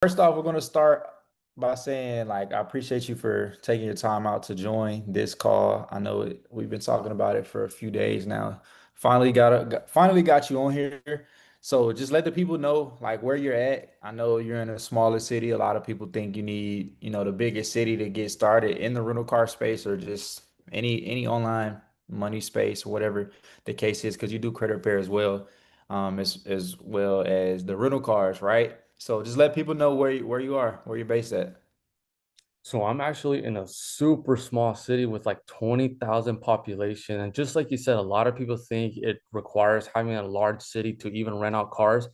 First off, we're going to start by saying, like, I appreciate you for taking your time out to join this call. I know we've been talking about it for a few days now. Finally got you on here. So just let the people know like where you're at. I know you're in a smaller city. A lot of people think you need, the biggest city to get started in the rental car space or just any online money space or whatever the case is, because you do credit repair as well, as well as the rental cars, right? So just let people know where you are, where you're based at. So I'm actually in a super small city with like 20,000 population. And just like you said, a lot of people think it requires having a large city to even rent out cars.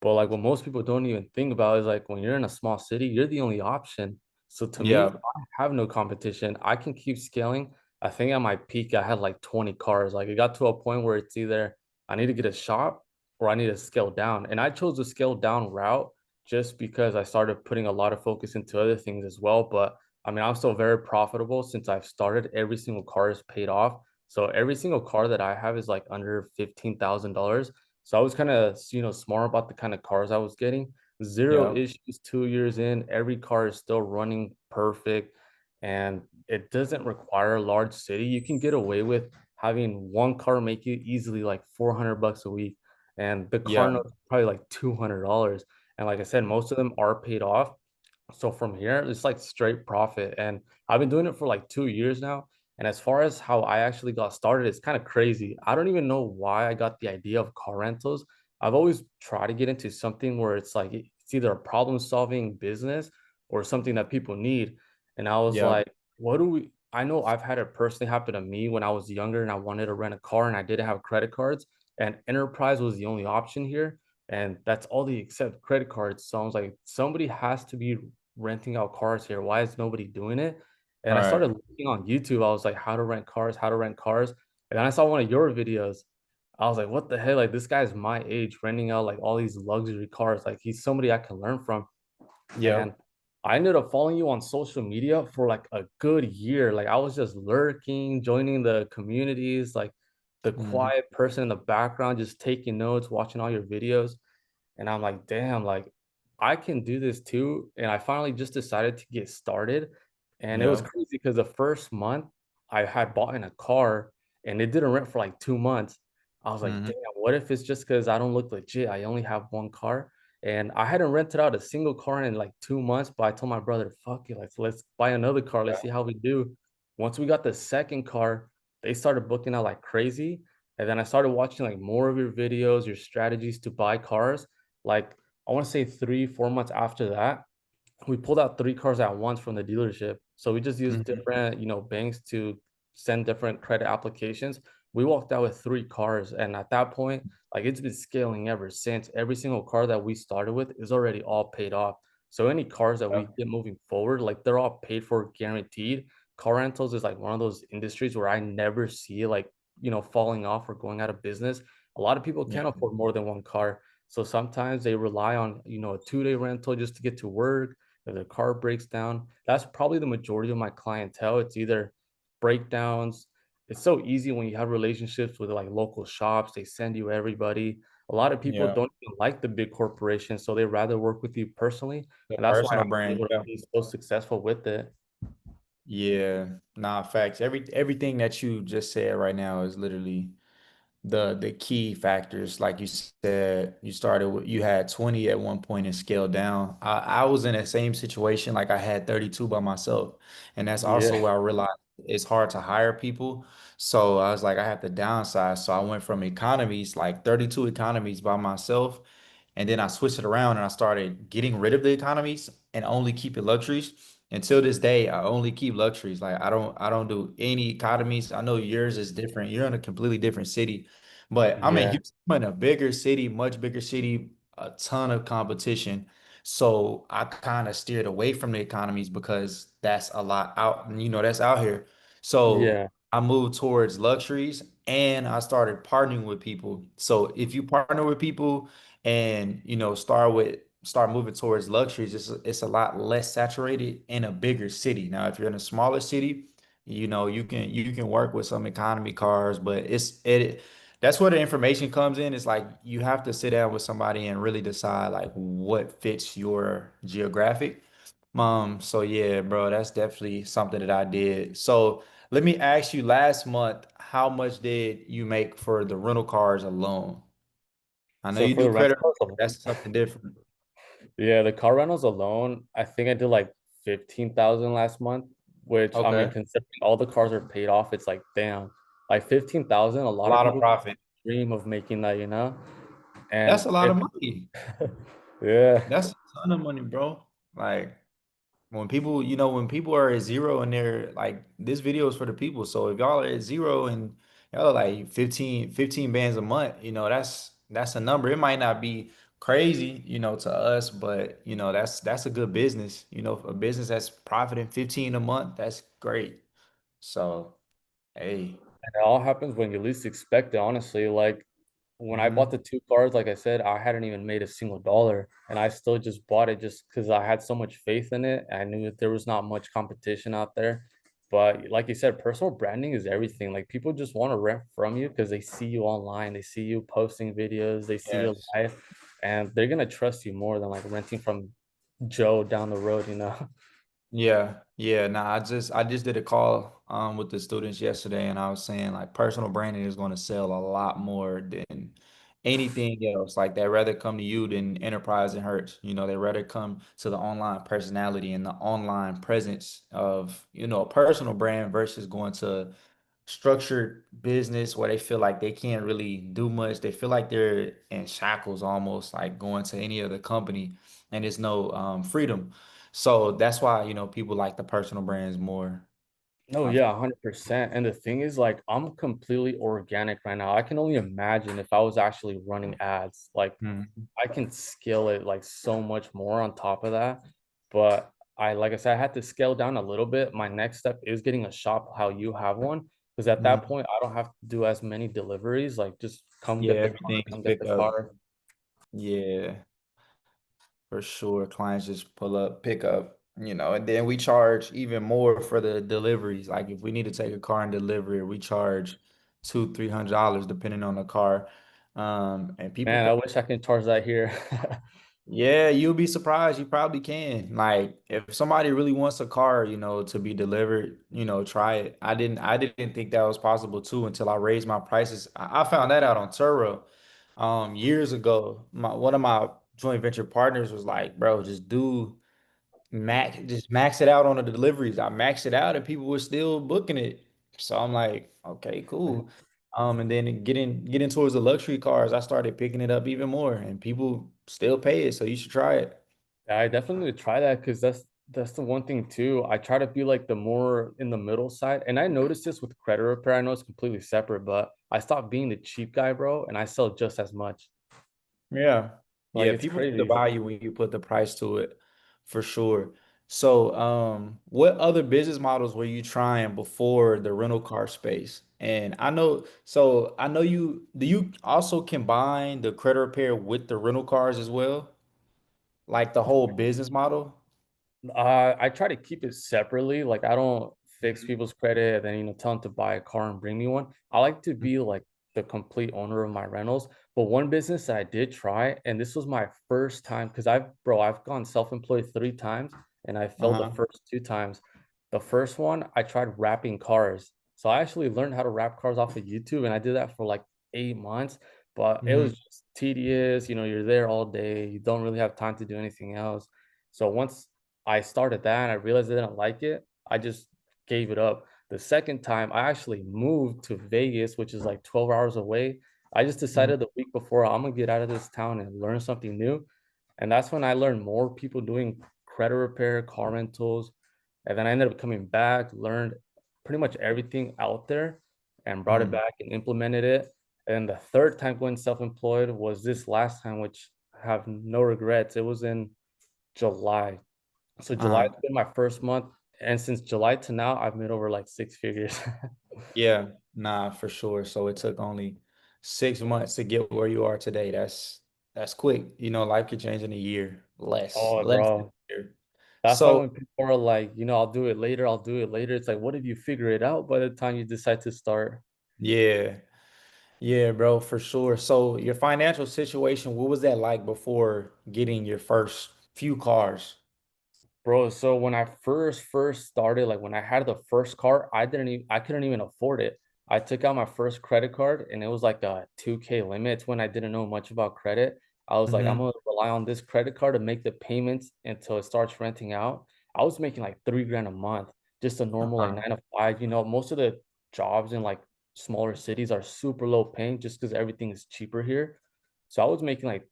But like what most people don't even think about is like when you're in a small city, you're the only option. So to me, Yeah, I have no competition. I can keep scaling. I think at my peak, I had like 20 cars. Like it got to a point where it's either I need to get a shop or I need to scale down. And I chose the scale down route just because I started putting a lot of focus into other things as well. But I mean, I'm still very profitable since I've started. Every single car is paid off. So every single car that I have is like under $15,000. So I was kind of, smart about the kind of cars I was getting. Zero yeah, issues 2 years in. Every car is still running perfect. And it doesn't require a large city. You can get away with having one car make you easily like 400 bucks a week. And the car yeah. note is probably like $200. And like I said, most of them are paid off. So from here, it's like straight profit. And I've been doing it for like 2 years now. And as far as how I actually got started, it's kind of crazy. I don't even know why I got the idea of car rentals. I've always tried to get into something where it's like it's either a problem solving business or something that people need. And I was Yeah. like, what do we? I know I've had it personally happen to me when I was younger and I wanted to rent a car and I didn't have credit cards. And Enterprise was the only option here. And that's all they accept credit cards. So I was like, somebody has to be renting out cars here. Why is nobody doing it? And I Right. started looking on YouTube. I was like, how to rent cars, how to rent cars. And then I saw one of your videos. I was like, what the hell? Like, this guy's my age renting out like all these luxury cars. Like, he's somebody I can learn from. Yep. And I ended up following you on social media for like a good year. Like, I was just lurking, joining the communities, like the Hmm. quiet person in the background, just taking notes, watching all your videos. And I'm like, damn, like I can do this too. And I finally just decided to get started. And it was Yeah. crazy because the first month I had bought in a car and it didn't rent for like 2 months. I was like, Hmm. damn, what if it's just because I don't look legit? I only have one car. And I hadn't rented out a single car in like 2 months, but I told my brother, fuck it, like let's buy another car. Let's see how we do. Once we got the second car, they started booking out like crazy. And then I started watching like more of your videos, your strategies to buy cars. Like I want to say 3, 4 months after that, we pulled out three cars at once from the dealership. So we just used Hmm. different, banks to send different credit applications. We walked out with three cars. And at that point, like it's been scaling ever since. Every single car that we started with is already all paid off. So any cars that we Yeah. get moving forward, like they're all paid for guaranteed. Car rentals is like one of those industries where I never see like, falling off or going out of business. A lot of people Yeah. can't afford more than one car. So sometimes they rely on, a 2 day rental just to get to work. If their car breaks down, that's probably the majority of my clientele. It's either breakdowns. It's so easy when you have relationships with like local shops, they send you everybody. A lot of people Yeah. don't even like the big corporations, so they rather work with you personally. The And that's why personal I'm brand. able to Yeah. be so successful with it. Yeah. Nah, facts. Everything that you just said right now is literally the key factors. Like you said, you had 20 at one point and scaled down. I was in the same situation, like I had 32 by myself. And that's also Yeah. where I realized it's hard to hire people. So I was like, I have to downsize. So I went from economies, like 32 economies by myself. And then I switched it around and I started getting rid of the economies and only keeping luxuries. Until this day, I only keep luxuries. Like I don't do any economies. I know yours is different. You're in a completely different city. But I'm in Yeah. Houston, I'm in a bigger city, much bigger city, a ton of competition. So I kind of steered away from the economies because that's a lot out, that's out here. So Yeah. I moved towards luxuries and I started partnering with people. So if you partner with people and start moving towards luxuries, it's a lot less saturated in a bigger city. Now, if you're in a smaller city, you can work with some economy cars, but that's where the information comes in. It's like you have to sit down with somebody and really decide like what fits your geographic. So yeah, bro, that's definitely something that I did. So let me ask you, last month, how much did you make for the rental cars alone? I know So you for do the rental credit, cars, that's something different. yeah, the car rentals alone, I think I did like 15,000 last month, which I mean, Okay. considering all the cars are paid off, it's like damn, like 15,000. A A lot of lot of people profit. dream of making that, you know? That's And a lot it, of money. yeah. That's a ton of money, bro. Like when people, when people are at zero and they're like, this video is for the people. So if y'all are at zero and y'all are like 15 bands a month, that's a number. It might not be crazy, to us, but that's a good business. A business that's profiting 15 a month, that's great. So, hey. And it all happens when you least expect it, honestly. Like when I bought Hmm. the two cars, like I said, I hadn't even made a single dollar, and I still just bought it just because I had so much faith in it. I knew that there was not much competition out there. But like you said, personal branding is everything. Like people just want to rent from you because they see you online, they see you posting videos, they see your Yes. life, and they're gonna trust you more than like renting from Joe down the road, you know? Yeah, yeah. Nah, I just did a call with the students yesterday, and I was saying like personal branding is going to sell a lot more than anything else. Like they rather come to you than enterprise and hurts. They rather come to the online personality and the online presence of, a personal brand versus going to structured business where they feel like they can't really do much. They feel like they're in shackles almost, like going to any other company, and there's no freedom. So that's why, people like the personal brands more. No, I yeah, 100%. And the thing is, like, I'm completely organic right now. I can only imagine if I was actually running ads. Like, Mhm. I can scale it like so much more on top of that. But like I said, I had to scale down a little bit. My next step is getting a shop how you have one. Because at that Mhm. point, I don't have to do as many deliveries. Like, just come Yeah, get the car, everything is come get pick the up. car. Yeah, for sure. Clients just pull up, pick up, and then we charge even more for the deliveries. Like if we need to take a car and deliver it, we charge $200-300 depending on the car. And people Man, pay. I wish I can charge that here. Yeah, you'll be surprised. You probably can. Like, if somebody really wants a car, to be delivered, try it. I didn't think that was possible too until I raised my prices. I found that out on Turo, years ago. One of my joint venture partners was like, bro, just max it out on the deliveries. I maxed it out and people were still booking it. So I'm like, okay, cool. And then getting towards the luxury cars, I started picking it up even more, and people still pay it. So you should try it. Yeah, I definitely would try that because that's the one thing too. I try to be like the more in the middle side. And I noticed this with credit repair. I know it's completely separate, but I stopped being the cheap guy, bro, and I sell just as much. Yeah. Like Yeah, it's people see the crazy. value when you put the price to it, for sure. So, what other business models were you trying before the rental car space? And I know do you also combine the credit repair with the rental cars as well? Like the whole business model? I try to keep it separately. Like I don't fix Mhm. people's credit and then tell them to buy a car and bring me one. I like to be like the complete owner of my rentals. But one business that I did try, and this was my first time because I've gone self-employed 3 times and I failed the Uh-huh. first 2 times. The first one I tried wrapping cars. So I actually learned how to wrap cars off of YouTube and I did that for like 8 months. But it was Hmm. just tedious. You're there all day. You don't really have time to do anything else. So once I started that and I realized I didn't like it. I just gave it up. The second time, I actually moved to Vegas, which is like 12 hours away. I just Hmm. decided the week before I'm gonna get out of this town and learn something new. And that's when I learned more people doing credit repair, car rentals. And then I ended up coming back, learned pretty much everything out there and brought it Hmm. back and implemented it. And the third time going self-employed was this last time, which I have no regrets. It was in July. So July Uh-huh. has been my first month, and since July to now, I've made over like 6 figures. Yeah, nah, for sure. So it took only 6 months to get where you are today. That's quick. Life could change in a year. Oh, Less than bro. a year. That's why So when people are like, I'll do it later, I'll do it later. It's like, what if you figure it out by the time you decide to start? yeah. Yeah, bro, for sure. So your financial situation, what was that like before getting your first few cars? Bro, so when I first started, like when I had the first car, I couldn't even afford it. I took out my first credit card and it was like a 2K limit. It's when I didn't know much about credit. I was like, I'm Hmm. gonna rely on this credit card to make the payments until it starts renting out. I was making like 3 grand a month, just a normal like Uh-huh. 9 to 5. Most of the jobs in like smaller cities are super low paying just because everything is cheaper here. So I was making like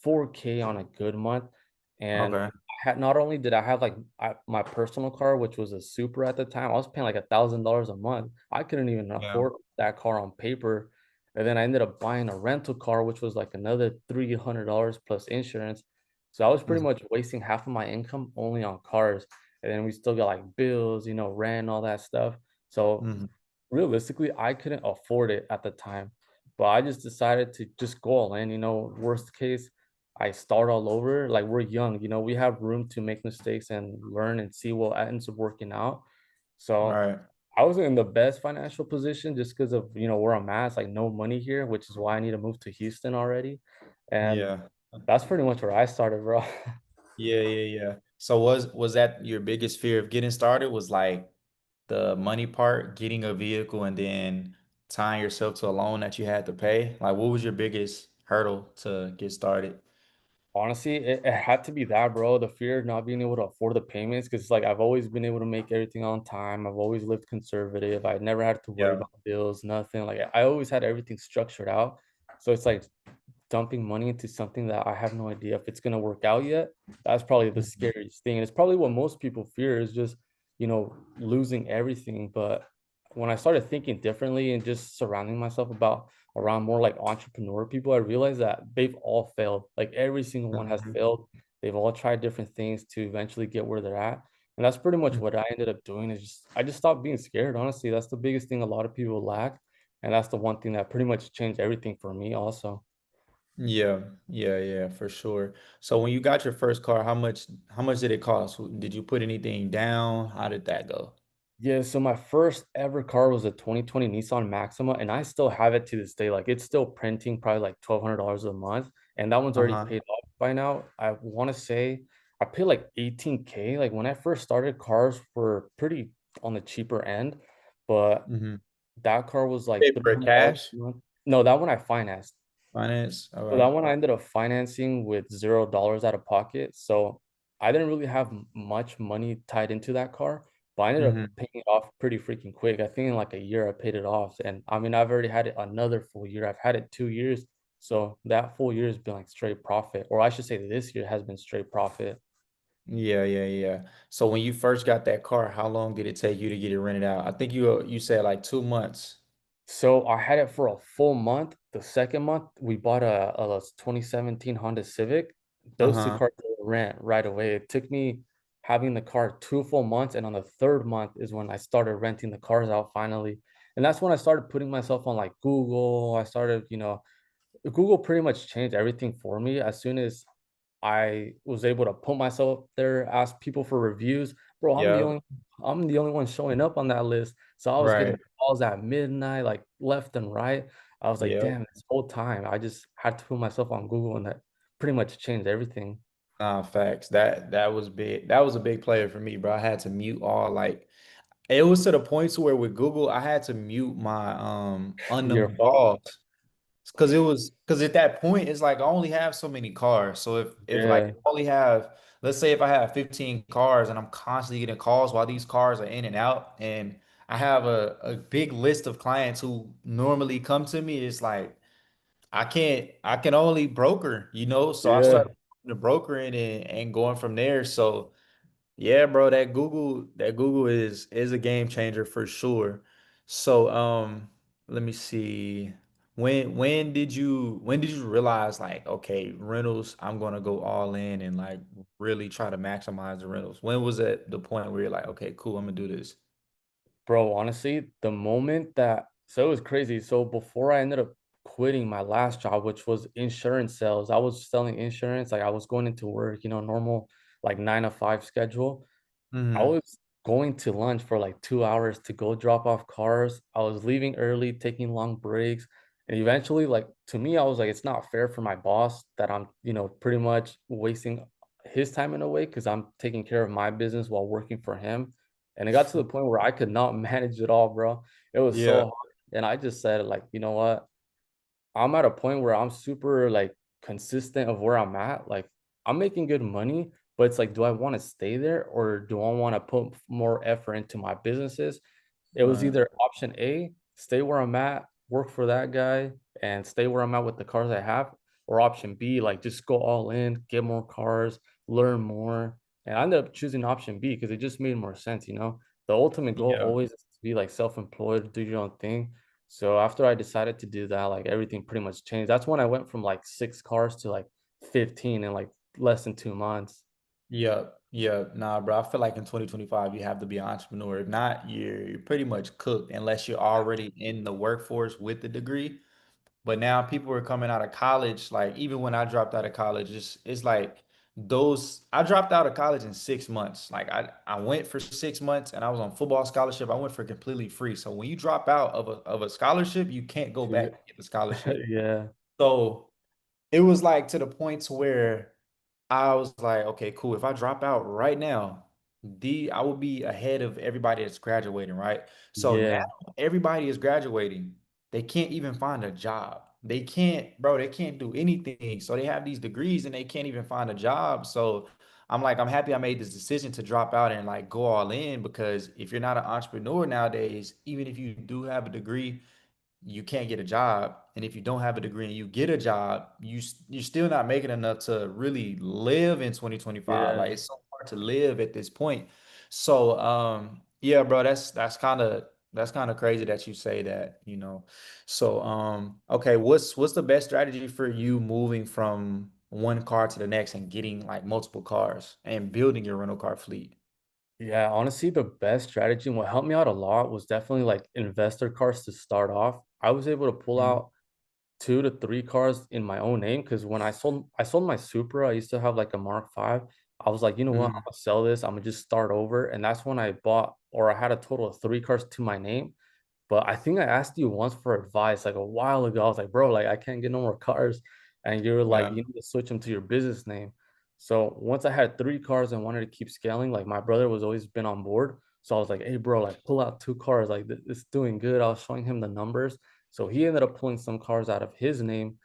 4K on a good month. And Okay. had not only did I have like my personal car, which was a Supra at the time, I was paying like $1,000 a month. I couldn't even Yeah. afford that car on paper. And then I ended up buying a rental car, which was like another $300 plus insurance. So I was pretty much wasting half of my income only on cars. And then we still got like bills, rent, all that stuff. So Hmm. realistically, I couldn't afford it at the time, but I just decided to just go all in. Worst case, I start all over. Like we're young, we have room to make mistakes and learn and see what ends up working out. So Right. I wasn't in the best financial position just because of where I'm at. It's like no money here, which is why I need to move to Houston already. And Yeah. that's pretty much where I started, bro. Yeah, yeah, yeah. So was that your biggest fear of getting started was like the money part, getting a vehicle and then tying yourself to a loan that you had to pay? Like what was your biggest hurdle to get started? Honestly, it had to be that, bro. The fear of not being able to afford the payments, because like I've always been able to make everything on time. I've always lived conservative. I never had to worry Yeah. about bills, nothing. Like I always had everything structured out. So it's like dumping money into something that I have no idea if it's gonna work out yet. That's probably the Mhm. scariest thing. And it's probably what most people fear is just, losing everything. But when I started thinking differently and just surrounding myself around more like entrepreneur people, I realized that they've all failed. Like every single one has Mhm. failed. They've all tried different things to eventually get where they're at. And that's pretty much what I ended up doing is I just stopped being scared. Honestly, that's the biggest thing a lot of people lack. And that's the one thing that pretty much changed everything for me also. Yeah, yeah, yeah, for sure. So when you got your first car, how much did it cost? Did you put anything down? How did that go? Yeah, so my first ever car was a 2020 Nissan Maxima, and I still have it to this day. Like it's still printing probably like $1,200 a month, and that one's already Uh-huh. paid off by now. I want to say I paid like 18K. Like when I first started, cars were pretty on the cheaper end, but Mm-hmm. that car was Pay like for $300 cash, a month. No, that one I financed. finance. All So that right. one I ended up financing with $0 out of pocket. So I didn't really have much money tied into that car, but I ended up Mm-hmm. paying it off pretty freaking quick. I think in like a year I paid it off. And I mean, I've already had it another full year. I've had it 2 years. So that full year has been like straight profit, or I should say this year has been straight profit. Yeah, yeah, yeah. So when you first got that car, how long did it take you to get it rented out? I think you said like 2 months. So I had it for a full month. The second month, we bought a 2017 Honda Civic. Those two Uh-huh. cars were rent right away. It took me having the car 2 full months, and on the third month is when I started renting the cars out finally. And that's when I started putting myself on like Google. I started, Google pretty much changed everything for me. As soon as I was able to put myself there, ask people for reviews. Bro, Yeah. I'm the only one showing up on that list. So I was getting Right. calls at midnight, like left and right. I was like, Yeah. damn, this whole time I just had to put myself on Google, and that pretty much changed everything. Nah, facts. That was big. That was a big player for me, bro. I had to mute all like it was to the point to where with Google, I had to mute my Your unknown phone? calls. Because at that point it's like I only have so many cars. So if like Yeah. I only have, let's say if I have 15 cars and I'm constantly getting calls while these cars are in and out, and I have a big list of clients who normally come to me, it's like I can only broker. So I Yeah. started the brokering and going from there. So yeah, bro, that Google is a game changer for sure. So let me see. When did you realize like, okay, rentals, I'm gonna go all in and like really try to maximize the rentals? When was it the point where you're like, okay, cool, I'm gonna do this? Bro, honestly, the moment that so it was crazy. So before I ended up quitting my last job, which was insurance sales, I was selling insurance. Like I was going into work, normal like 9 to 5 schedule. I Hmm. was going to lunch for like 2 hours to go drop off cars. I was leaving early, taking long breaks. And eventually, like to me, I was like, it's not fair for my boss that I'm, pretty much wasting his time in a way because I'm taking care of my business while working for him. And it got to the point where I could not manage it all, bro. It was so Yeah, hard. And I just said, like, you know what? I'm at a point where I'm super like consistent of where I'm at. Like I'm making good money, but it's like, do I want to stay there or do I want to put more effort into my businesses? It was right. either option A, stay where I'm at, work for that guy, and stay where I'm at with the cars I have, or option B, like just go all in, get more cars, learn more. And I ended up choosing option B because it just made more sense. The ultimate goal Yeah. always is to be like self-employed, do your own thing. So after I decided to do that, like everything pretty much changed. That's when I went from like 6 cars to like 15 in like less than 2 months. Yeah, yeah, nah, bro. I feel like in 2025 you have to be an entrepreneur. If not, you're pretty much cooked unless you're already in the workforce with the degree. But now people are coming out of college, like even when I dropped out of college, it's like those I dropped out of college in 6 months. Like I went for 6 months and I was on football scholarship. I went for completely free. So when you drop out of a scholarship, you can't go back Yeah. and get the scholarship. Yeah. So it was like to the points where I was like, okay, cool. If I drop out right now, I will be ahead of everybody that's graduating, right? So now Yeah. everybody is graduating. They can't even find a job. They can't, bro, they can't do anything. So they have these degrees and they can't even find a job. So I'm like, I'm happy I made this decision to drop out and like go all in because if you're not an entrepreneur nowadays, even if you do have a degree, you can't get a job. And if you don't have a degree and you get a job, you're still not making enough to really live in 2025. Like Yeah. it's so hard to live at this point. So yeah, bro, that's kind of crazy that you say that. So okay, what's the best strategy for you moving from one car to the next and getting like multiple cars and building your rental car fleet? Yeah, honestly, the best strategy and what helped me out a lot was definitely like investor cars to start off. I was able to pull Mhm. out 2 to 3 cars in my own name because when I sold my Supra, I used to have like a Mark 5. I was like, you know what, I'm Mhm. gonna sell this, I'm gonna just start over. And that's when I bought or I had a total of 3 cars to my name. But I think I asked you once for advice like a while ago. I was like, bro, like I can't get no more cars. And you were like, Yeah. you need to switch them to your business name. So once I had 3 cars and wanted to keep scaling, like my brother was always been on board. So I was like, hey, bro, like pull out 2 cars. Like it's doing good. I was showing him the numbers. So he ended up pulling some cars out of his name.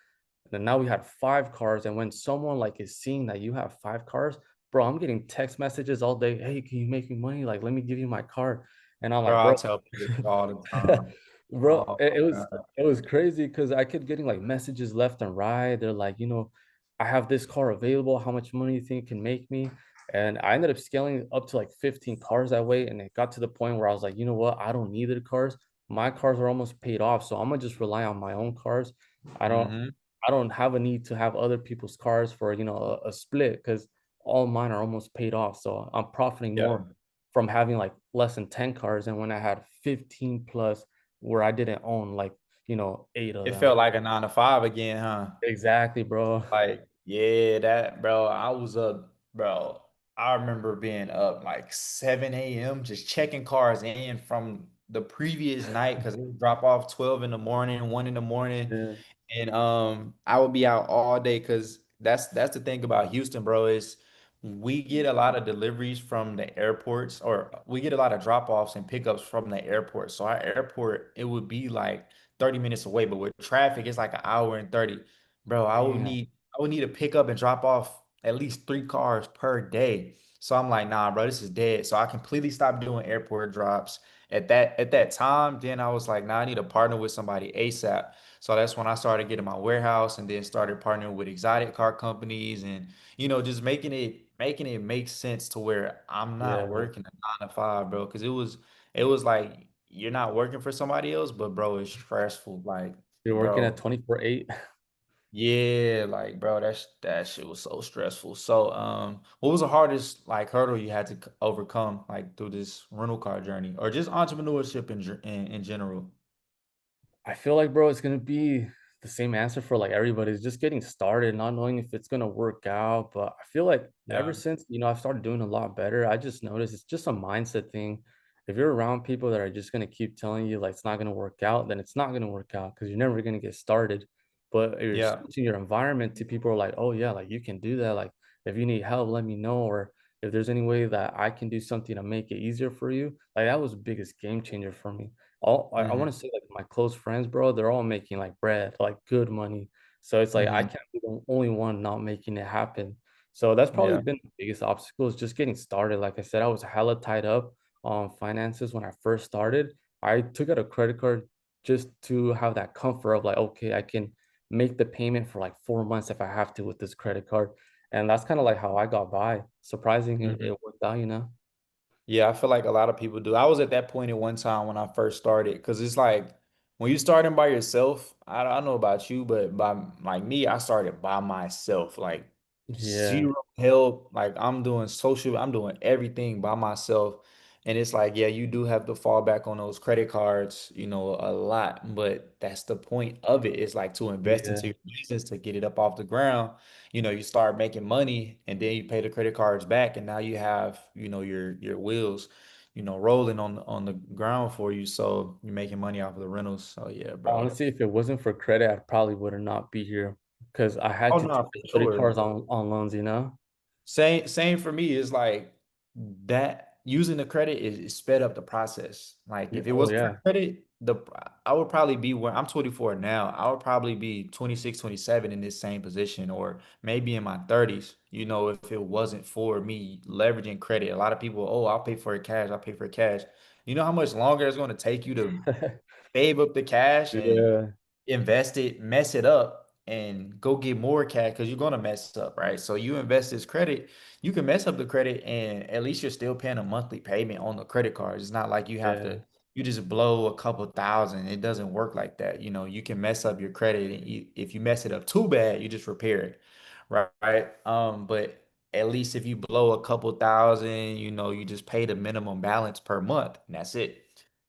And then now we had 5 cars. And when someone like is seeing that you have 5 cars, bro, I'm getting text messages all day. Hey, can you make me money? Like, let me give you my car. And I'm like, Bro, I bro, tell people this all the time. bro, Oh, it was crazy because I kept getting like messages left and right. They're like, I have this car available. How much money you think you can make me? And I ended up scaling up to like 15 cars that way. And it got to the point where I was like, you know what? I don't need the cars. My cars are almost paid off. So I'm gonna just rely on my own cars. I don't hmm. I don't have a need to have other people's cars for, a split because all mine are almost paid off. So I'm profiting Yeah. more from having like less than 10 cars and when I had 15 plus where I didn't own like, 8 of It them. felt like a 9 to 5 again, huh? Exactly, bro. Like, yeah, that, bro, I was up, bro. I remember being up like 7 a.m. just checking cars in from the previous night because it would drop off 12 in the morning, 1 in the morning. Yeah. And I would be out all day because that's the thing about Houston, bro, is we get a lot of deliveries from the airports, or we get a lot of drop-offs and pickups from the airport. So our airport, it would be like 30 minutes away, but with traffic, it's like an hour and 30. Bro, Damn. I would need to pick up and drop off at least 3 cars per day. So I'm like, nah, bro, this is dead. So I completely stopped doing airport drops. At that time, then I was like, nah, I need to partner with somebody ASAP. So that's when I started getting my warehouse and then started partnering with exotic car companies and just making it make sense to where I'm not Yeah. working a 9 to 5, bro. Because it was like you're not working for somebody else, but bro, it's stressful. Like, You're working at bro, 24/8. yeah, like bro, that shit was so stressful. So, what was the hardest like hurdle you had to overcome like through this rental car journey or just entrepreneurship in general? I feel like, bro, it's gonna be the same answer for like everybody. It's just getting started, not knowing if it's gonna work out. But I feel like ever Yeah. since, I've started doing a lot better, I just noticed it's just a mindset thing. if you're around people that are just gonna keep telling you like it's not gonna work out, then it's not gonna work out because you're never gonna get started. But if you're Yeah. switching your environment to people who are like, oh yeah, like you can do that. Like if you need help, let me know. Or if there's any way that I can do something to make it easier for you, like that was the biggest game changer for me. I Hmm. want to say like my close friends, bro, they're all making like bread, like good money. So it's like I Hmm. can't be the only one not making it happen. So that's probably Yeah. been the biggest obstacle is just getting started. Like I said, I was hella tied up on finances when I first started. I took out a credit card just to have that comfort of like, okay, I can make the payment for like 4 months if I have to with this credit card. And that's kind of like how I got by. Surprising it worked out, you know? Yeah, I feel like a lot of people do. I was at that point at one time when I first started, because it's like when you starting by yourself, I don't know about you, but by like me, I started by myself, like Yeah, zero help. Like I'm doing everything by myself. And it's like, yeah, you do have to fall back on those credit cards, a lot, but that's the point of it. It's like to invest yeah. into your business to get it up off the ground. You start making money and then you pay the credit cards back and now you have, your wheels, rolling on the ground for you. So you're making money off of the rentals. So yeah, bro. Honestly, if it wasn't for credit, I probably would have not be here because I had Oh to no, take for the three sure. cars on loans, you know? Same for me is like that using the credit is sped up the process. Like if it Oh wasn't for yeah. credit, I would probably be where I'm 24 now. I would probably be 26, 27 in this same position or maybe in my 30s, if it wasn't for me leveraging credit. A lot of people, oh, I'll pay for it cash, I'll pay for it cash. You know how much longer it's going to take you to save up the cash and Yeah, invest it, mess it up, and go get more cash because you're gonna mess up, right? So you invest this credit, you can mess up the credit, and at least you're still paying a monthly payment on the credit cards. It's not like yeah. you just blow a couple thousand. It doesn't work like that. You can mess up your credit, and if you mess it up too bad, you just repair it, right? But at least if you blow a couple thousand, you just pay the minimum balance per month, and that's it.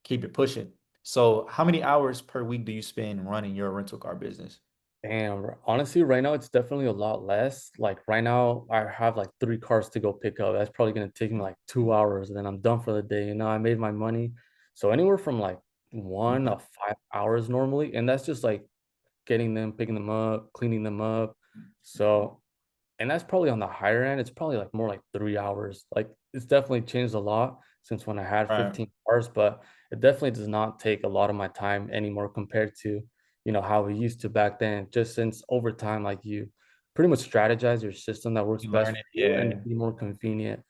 Keep it pushing. So, how many hours per week do you spend running your rental car business? Damn, honestly, right now it's definitely a lot less. Like right now, I have like three cars to go pick up. That's probably gonna take me like 2 hours, and then I'm done for the day. You know, I made my money. So anywhere from like 1 to 5 hours normally, and that's just like getting them, picking them up, cleaning them up. So and that's probably on the higher end. It's probably like more like 3 hours. Like it's definitely changed a lot since when I had Right. 15 cars, but it definitely does not take a lot of my time anymore compared to, how we used to back then. Just since over time, like you pretty much strategize your system that works You best learn for it. you and Yeah. it'd be more convenient.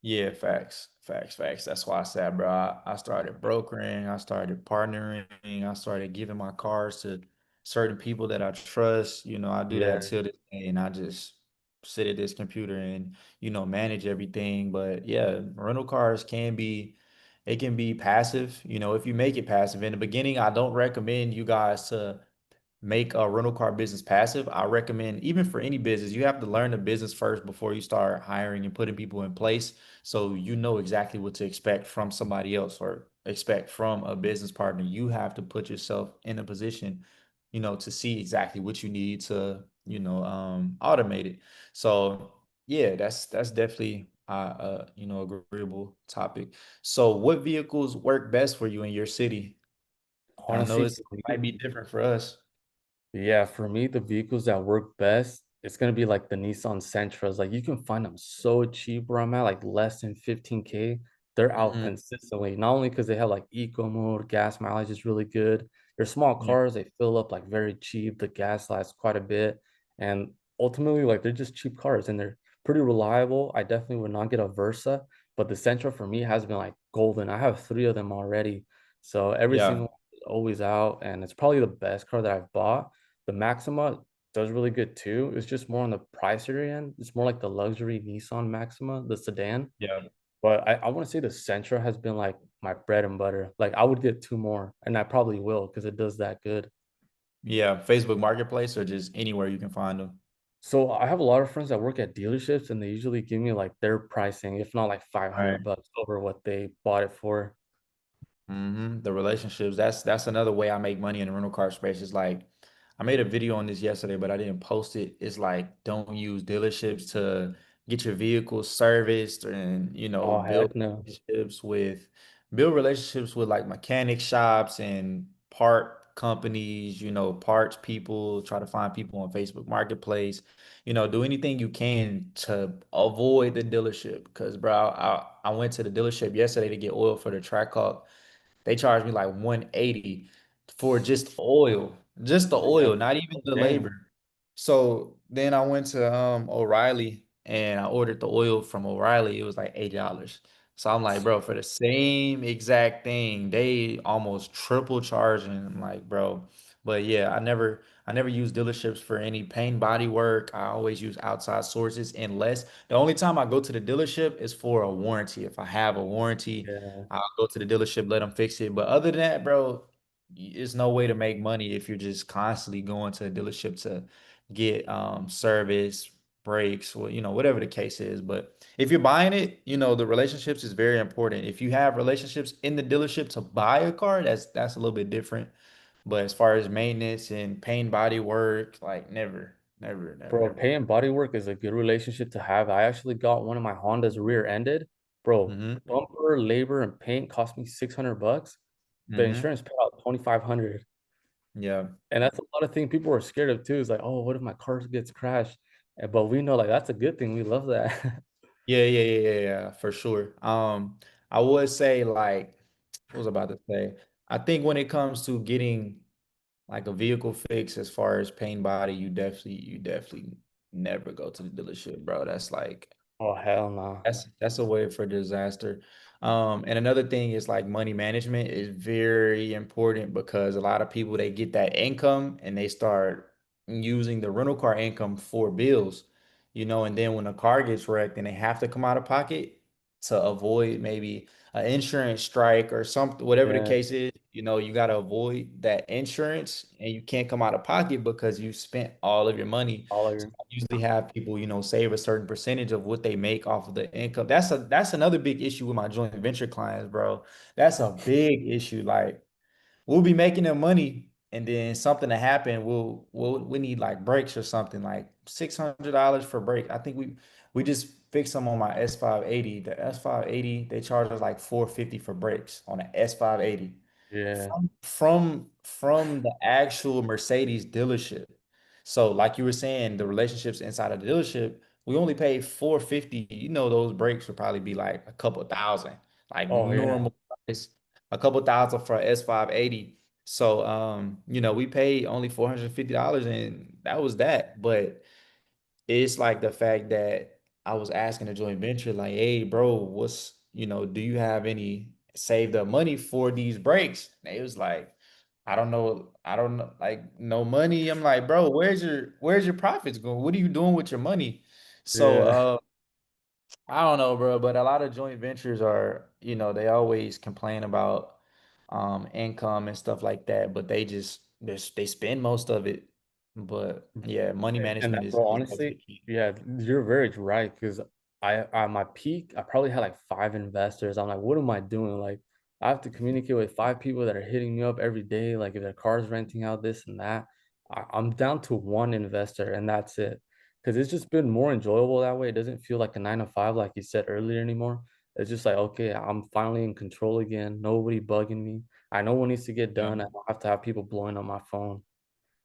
Yeah, facts, facts, facts. That's why I said, bro, I started brokering, I started partnering, I started giving my cars to certain people that I trust. I do that Yeah. till this day, and I just sit at this computer and, manage everything. But yeah, rental cars it can be passive, if you make it passive. In the beginning, I don't recommend you guys to make a rental car business passive. I recommend, even for any business, you have to learn the business first before you start hiring and putting people in place. So you know exactly what to expect from somebody else or expect from a business partner. You have to put yourself in a position, to see exactly what you need to, automate it. So yeah, that's definitely agreeable topic. So what vehicles work best for you in your city? I know Honestly, it for might me, be different for us. yeah, for me, the vehicles that work best, it's gonna be like the Nissan Sentras. Like you can find them so cheap where I'm at, like less than 15K. They're out Mhm. consistently, not only because they have like eco mode, gas mileage is really good. They're small Yeah. cars, they fill up like very cheap. The gas lasts quite a bit. And ultimately, like they're just cheap cars and they're pretty reliable. I definitely would not get a Versa, but the Sentra for me has been like golden. I have three of them already. So every Yeah. single one is always out, and it's probably the best car that I've bought. The Maxima does really good too. It's just more on the pricier end. It's more like the luxury Nissan Maxima, the sedan. Yeah. But I want to say the Sentra has been like my bread and butter. Like I would get two more, and I probably will because it does that good. Yeah. Facebook Marketplace or just anywhere you can find them. So I have a lot of friends that work at dealerships, and they usually give me like their pricing, if not like 500 Right. bucks over what they bought it for. The relationships. That's another way I make money in the rental car space. Is like I made a video on this yesterday, but I didn't post it. It's like don't use dealerships to get your vehicle serviced and Oh build heck no. relationships with build relationships with like mechanic shops and part companies, parts people, try to find people on Facebook Marketplace, do anything you can to avoid the dealership. Because, bro, I went to the dealership yesterday to get oil for the track Hawk. They charged me like 180 for just oil, just the Yeah, oil, not even the labor. dang. So then I went to O'Reilly and I ordered the oil from O'Reilly. It was like $80. So I'm like, bro, for the same exact thing, they almost triple charging. I'm like, bro. But yeah, I never use dealerships for any paint body work. I always use outside sources unless the only time I go to the dealership is for a warranty. If I have a warranty, Yeah. I'll go to the dealership, let them fix it. But other than that, bro, it's no way to make money if you're just constantly going to a dealership to get service, breaks, or whatever the case is. But if you're buying it, the relationships is very important. If you have relationships in the dealership to buy a car, that's a little bit different. But as far as maintenance and paint body work, like never, never, never, Bro, never. pay and body work is a good relationship to have. I actually got one of my Hondas rear-ended. Bro, Hmm. bumper, labor, and paint cost me 600 bucks. The Hmm. insurance paid out 2,500. Yeah. And that's a lot of things people are scared of too. It's like, oh, what if my car gets crashed? But we know like that's a good thing. We love that. Yeah, yeah, yeah, yeah, yeah, for sure. I would say like, what was I about to say? I think when it comes to getting like a vehicle fix as far as paint body, you definitely never go to the dealership, bro. That's like Oh, hell no. that's a way for disaster. And another thing is like money management is very important because a lot of people they get that income and they start using the rental car income for bills, and then when a car gets wrecked and they have to come out of pocket to avoid maybe an insurance strike or something, whatever the Yeah, case is, you got to avoid that insurance and you can't come out of pocket because you spent all of your money. all of So your I usually have people, save a certain percentage of what they make off of the income. That's another big issue with my joint venture clients, bro. That's a big issue. Like we'll be making them money and then something to happen, we need like brakes or something, like $600 for brake. I think we just fixed them on my S580. The S580, they charge us like 450 for brakes on an S580 yeah. from the actual Mercedes dealership. So, like you were saying, the relationships inside of the dealership, we only paid 450. Those brakes would probably be like a couple thousand, like Oh yeah. normal price, a couple thousand for S580. So, we paid only $450 and that was that. But it's like the fact that I was asking the joint venture, like, hey, bro, do you have any saved up money for these breaks? And it was like, I don't know, like no money. I'm like, bro, where's your profits going? What are you doing with your money? So, Yeah. I don't know, bro, but a lot of joint ventures are, they always complain about income and stuff like that, but they spend most of it. But yeah, money And management that, is, bro, is definitely honestly, key. yeah, you're very right. Because I, at my peak, I probably had like five investors. I'm like, what am I doing? Like, I have to communicate with five people that are hitting me up every day. Like, if their car's renting out, this and that. I'm down to one investor, and that's it. Because it's just been more enjoyable that way. It doesn't feel like a 9 to 5, like you said earlier anymore. It's just like, okay, I'm finally in control again. Nobody bugging me. I know what needs to get Yeah. done. I don't have to have people blowing on my phone.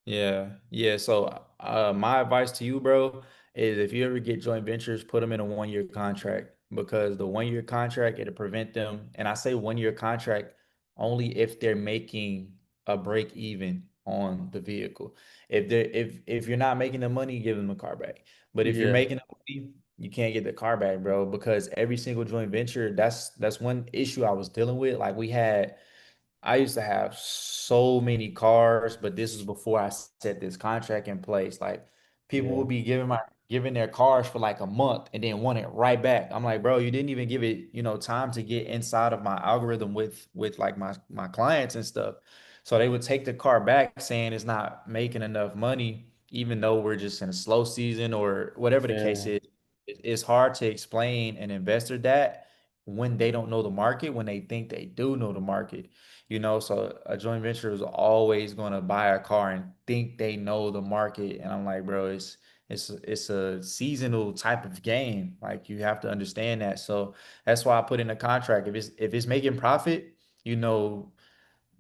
Yeah, yeah. So, my advice to you, bro, is if you ever get joint ventures, put them in a 1 year contract because the 1 year contract it'll prevent them. And I say 1 year contract only if they're making a break even on the vehicle. If you're not making the money, give them the car back. But if you're Yeah, making the money, you can't get the car back, bro, because every single joint venture, that's one issue I was dealing with. Like I used to have so many cars, but this was before I set this contract in place. Like people yeah, would be giving their cars for like a month and then want it right back. I'm like, bro, you didn't even give it, time to get inside of my algorithm with like my clients and stuff. So they would take the car back saying it's not making enough money, even though we're just in a slow season or whatever the case yeah. is. It's hard to explain an investor that when they don't know the market, when they think they do know the market. So a joint venture is always going to buy a car and think they know the market. And I'm like, bro, it's a seasonal type of game. Like you have to understand that. So that's why I put in a contract. If it's making profit, you know,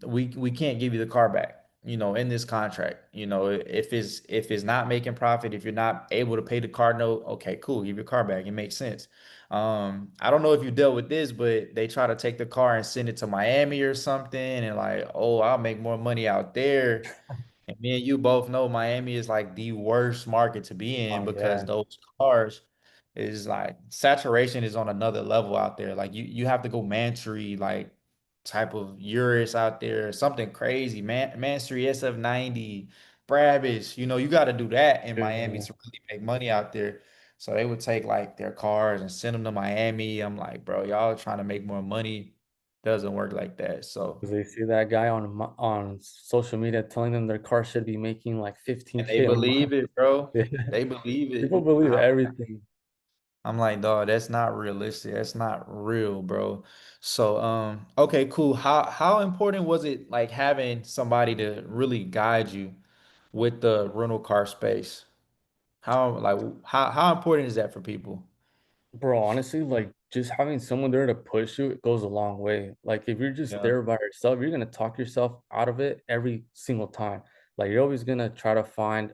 we can't give you the car back, you know, in this contract. You know, if it's not making profit, if you're not able to pay the car note, okay, cool, give your car back. It makes sense. I don't know if you dealt with this, but they try to take the car and send it to Miami or something, and like, oh, I'll make more money out there. And me and you both know Miami is like the worst market to be in Oh because yeah, those cars is like saturation is on another level out there. Like you have to go Mansory like type of Urus out there, something crazy. Mansory SF90, Brabus, you know, you got to do that in Miami yeah. to really make money out there. So they would take like their cars and send them to Miami. I'm like, bro, y'all are trying to make more money. Doesn't work like that. So 'Cause they see that guy on social media telling them their car should be making like and they 15K a month. believe it, bro. Yeah. They believe it. People believe everything. I'm like, dog, that's not realistic. That's not real, bro. So, okay, cool. How important was it like having somebody to really guide you with the rental car space? How important is that for people? Bro, honestly, like just having someone there to push you, it goes a long way. Like if you're just Yeah. there by yourself, you're gonna talk yourself out of it every single time. Like you're always gonna try to find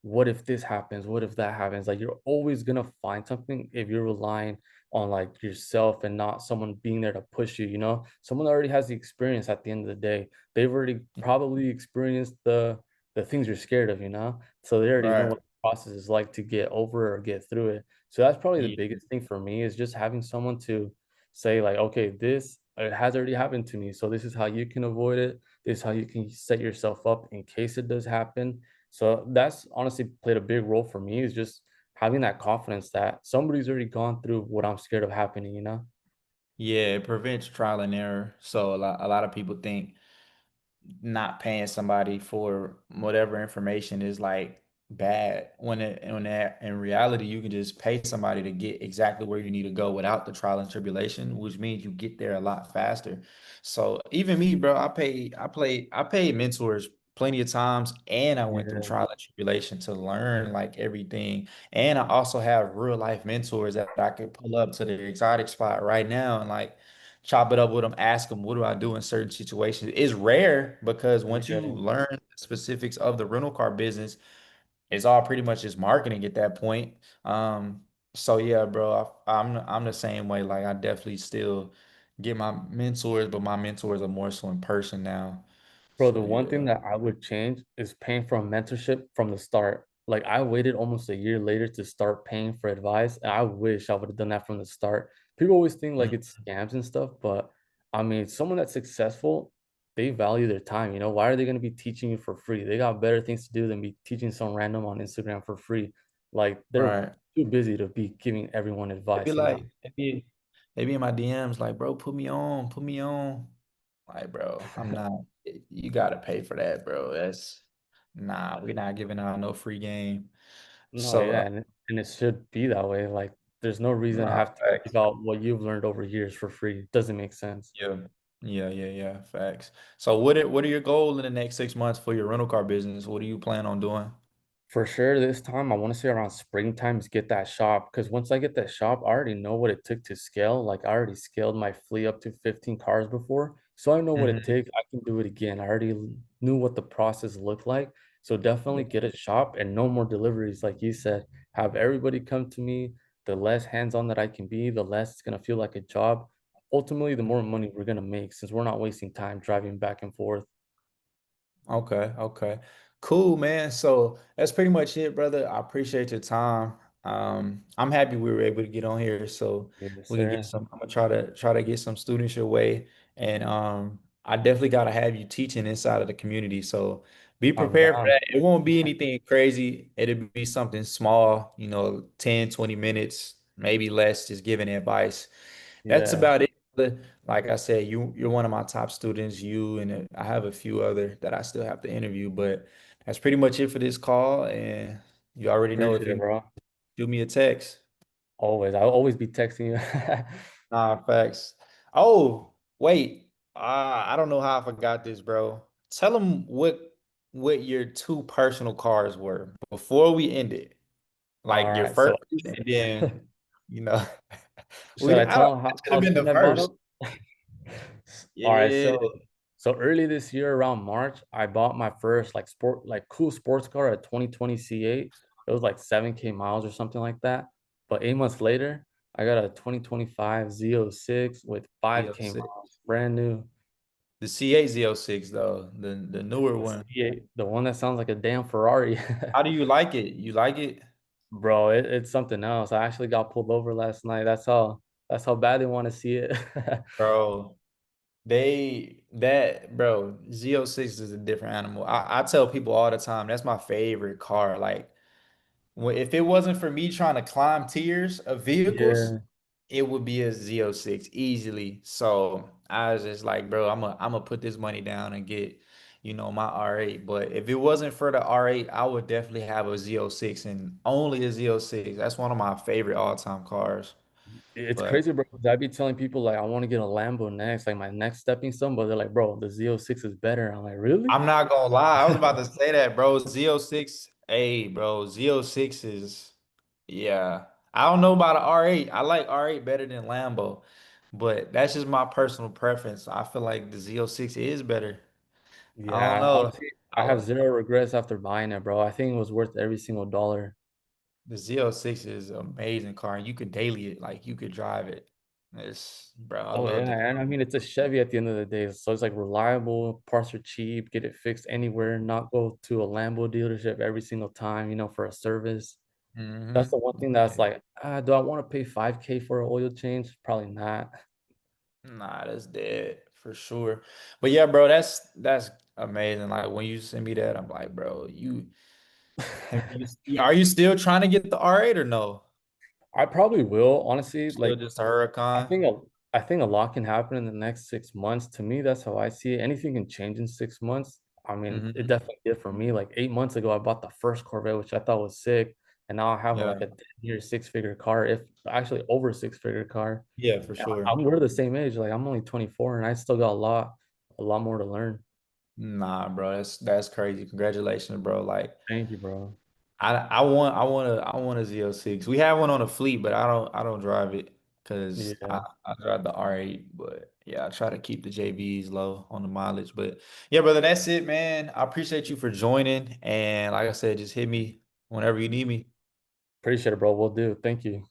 what if this happens? What if that happens? Like you're always gonna find something if you're relying on like yourself and not someone being there to push you, you know? Someone that already has the experience at the end of the day. They've already probably experienced the things you're scared of, you know? So they already know Right. what the process is like to get over or get through it. So that's probably the Yeah. biggest thing for me is just having someone to say like, okay, this it has already happened to me. So this is how you can avoid it. This is how you can set yourself up in case it does happen. So that's honestly played a big role for me is just having that confidence that somebody's already gone through what I'm scared of happening, you know? Yeah, it prevents trial and error. So a lot of people think not paying somebody for whatever information is like bad when that in reality you can just pay somebody to get exactly where you need to go without the trial and tribulation, which means you get there a lot faster. So even me, bro, I paid mentors plenty of times and I went through Yeah, trial and tribulation to learn like everything. And I also have real life mentors that I could pull up to the exotic spot right now and like chop it up with them, ask them, what do I do in certain situations? It's rare because once you yeah. learn the specifics of the rental car business, it's all pretty much just marketing at that point. So yeah, bro, I'm the same way. Like I definitely still get my mentors, but my mentors are more so in person now. Bro, the So one thing yeah. that I would change is paying for a mentorship from the start. Like I waited almost a year later to start paying for advice, and I wish I would have done that from the start. People always think like Mm. it's scams and stuff, but I mean, someone that's successful, they value their time. You know, why are they going to be teaching you for free? They got better things to do than be teaching some random on Instagram for free. Like they're Right. too busy to be giving everyone They be advice, you know? like, they be in my DMs like, bro, put me on. Like, bro, I'm not. You gotta pay for that, bro. That's nah. We're not giving out no free game. No, So, yeah, and it should be that way. Like, there's no reason to nah, have to give facts. out what you've learned over years for free. It doesn't make sense. Yeah, yeah. Facts. So, what are your goals in the next 6 months for your rental car business? What do you plan on doing? For sure, this time I want to say around springtime is get that shop because once I get that shop, I already know what it took to scale. Like I already scaled my fleet up to 15 cars before, so I know what it Mhm. takes. I can do it again. I already knew what the process looked like. So definitely get a shop and no more deliveries, like you said. Have everybody come to me. The less hands-on that I can be, the less it's gonna feel like a job. Ultimately, the more money we're gonna make since we're not wasting time driving back and forth. Okay. Cool, man. So that's pretty much it, brother. I appreciate your time. I'm happy we were able to get on here so Yes, we can get sir. some, I'm gonna try to get some students your way. And I definitely gotta have you teaching inside of the community. So be I'm prepared for down. that. It won't be anything crazy. It'll be something small, 10, 20 minutes, maybe less, just giving advice. That's Yeah, about it. Like I said, you're one of my top students. You and I have a few other that I still have to interview, but that's pretty much it for this call. And you already know if appreciate it, you bro. shoot me a text. Always. I'll always be texting you. Nah, facts. Oh, wait. I don't know how I forgot this, bro. Tell them what your two personal cars were before we end it. All Like your right. first, So and then you know, should I I don't. tell them That should how have been the soon I bought first. them? All right. Yeah, So early this year, around March, I bought my first like cool sports car, a 2020 C8. It was like 7K miles or something like that. But 8 months later, I got a 2025 Z06 with 5K Z06. miles, brand new. The C8 Z06 though, the newer The one. C8, the one that sounds like a damn Ferrari. How do you like it? You like it, Bro, it's something else. I actually got pulled over last night. That's how bad they want to see it. bro? Bro, Z06 is a different animal. I tell people all the time that's my favorite car. Like if it wasn't for me trying to climb tiers of vehicles, Yeah. it would be a Z06 easily. So I was just like, bro, I'm gonna put this money down and get, my R8. But if it wasn't for the R8, I would definitely have a Z06 and only a Z06. That's one of my favorite all-time cars. It's But crazy, bro. 'Cause I be telling people like I want to get a Lambo next, like my next stepping stone, but they're like, bro, the Z06 is better. I'm like, really? I'm not gonna lie, I was about to say that, bro. Z06, hey, bro, Z06 is, yeah. I don't know about an R8. I like R8 better than Lambo, but that's just my personal preference. I feel like the Z06 is better. I don't Yeah, know. honestly, I have I, zero regrets after buying it, bro. I think it was worth every single dollar. the Z06 is an amazing car, and you could daily it, like you could drive it. Bro, I Oh love yeah, the and I car. mean it's a Chevy at the end of the day, so it's like reliable, parts are cheap, get it fixed anywhere, not go to a Lambo dealership every single time, for a service. That's Hmm. the one thing that's like, do I want to pay 5K for an oil change? Probably not. Nah, that's dead for sure. But yeah, bro, that's amazing. Like when you send me that, I'm like, bro, are you still trying to get the R8 or no? I probably will, honestly. Still Like just a I Huracan? think a, I think a lot can happen in the next 6 months. To me, that's how I see it. Anything can change in 6 months. I mean, it Hmm. definitely did for me. Like 8 months ago, I bought the first Corvette, which I thought was sick, and now I have like Yeah. a 10-year six-figure car, if actually over six-figure car. Yeah, for And sure. we're the same age. Like I'm only 24, and I still got a lot more to learn. Nah, bro, that's crazy. Congratulations, bro. Like Thank you, bro. I want a Z06. We have one on the fleet, but I don't drive it because I, Yeah. I drive the R8. But yeah, I try to keep the JBs low on the mileage. But yeah, brother, that's it, man. I appreciate you for joining. And like I said, just hit me whenever you need me. Appreciate it, bro. We'll do. Thank you.